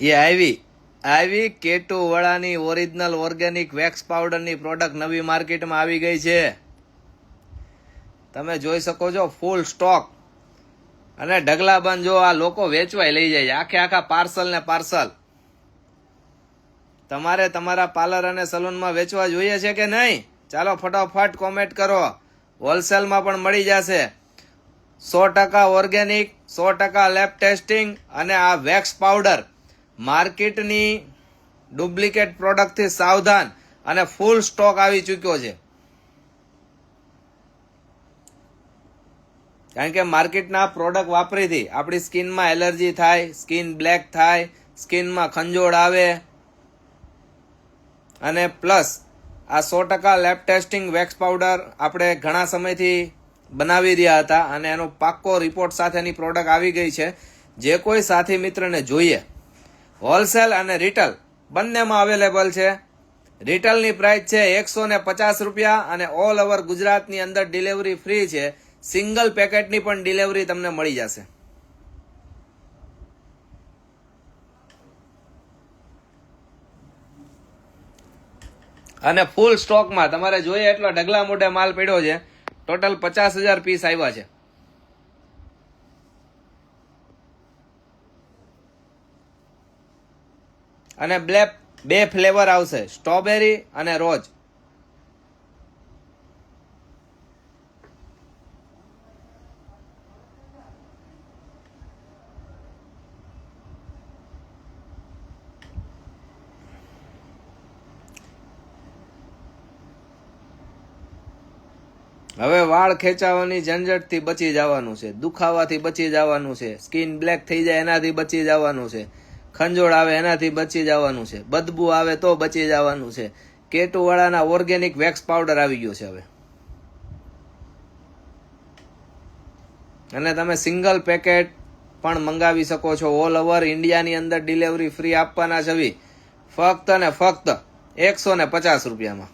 એ આવી કેટુ વડાની original organic wax પાવડરની product નવી માર્કેટમાં આવી ગઈ છે. તમે જોઈ શકો છો ફૂલ સ્ટોક અને ઢગલાબંધ. જો આ લોકો વેચવાય લઈ જાય આખે આખા પાર્સલ ને પાર્સલ. તમારે તમારા પાર્લર અને સલૂનમાં વેચવા જોઈએ છે કે નહીં? ચાલો ફટાફટ કોમેન્ટ કરો. હોલસેલમાં પણ મળી જશે. 100% ઓર્ગેનિક, 100% લેબ ટેસ્ટિંગ અને આ વેક્સ પાવડર માર્કેટની ડુપ્લિકેટ પ્રોડક્ટથી સાવધાન અને ફૂલ સ્ટોક આવી ચૂક્યો છે. કારણ કે માર્કેટના પ્રોડક્ટ વાપરીથી આપણી સ્કિનમાં એલર્જી થાય, સ્કિન બ્લેક થાય, સ્કિનમાં ખંજોળ આવે અને પ્લસ આ 100% લેબ ટેસ્ટિંગ વેક્સ પાવડર આપણે ઘણા સમયથી બનાવી રહ્યા હતા અને એનો પાક્કો રિપોર્ટ સાથેની પ્રોડક્ટ આવી ગઈ છે. જે કોઈ સાથી મિત્રને જોઈએ હોલસેલ અને રિટેલ બંનેમાં અવેલેબલ છે. રિટેલની પ્રાઇસ છે 150 રૂપિયા અને ઓલ ઓવર ગુજરાતની અંદર ડિલિવરી ફ્રી છે. સિંગલ પેકેટની પણ ડિલિવરી તમને મળી જશે. અને ફૂલ સ્ટોકમાં તમારે જોઈએ એટલો ઢગલા મોઢે માલ પડ્યો છે. ટોટલ 50,000 પીસ આવ્યા છે. અને બે ફ્લેવર આવશે, સ્ટ્રોબેરી અને રોઝ. હવે વાળ ખેંચાવાની ઝંઝટથી બચી જવાનું છે, દુખાવાથી બચી જવાનું છે, સ્કિન બ્લેક થઈ જાય એનાથી બચી જવાનું છે, ખંજોળ આવે એનાથી બચી જવાનું છે, બદબુ આવે તો બચી જવાનું છે. કેટુવાળાના ઓર્ગેનિક વેક્સ પાવડર આવી ગયો છે હવે. અને તમે સિંગલ પેકેટ પણ મંગાવી શકો છો. ઓલ ઓવર ઇન્ડિયાની અંદર ડિલિવરી ફ્રી આપવાના છે ફક્ત ને ફક્ત 150 રૂપિયામાં.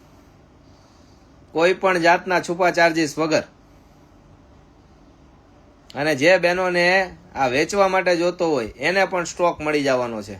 કોઈ પણ જાતના છુપા ચાર્જીસ વગર. અને જે બહેનોને આ વેચવા માટે જોતો હોય એને પણ સ્ટોક મળી જવાનો છે.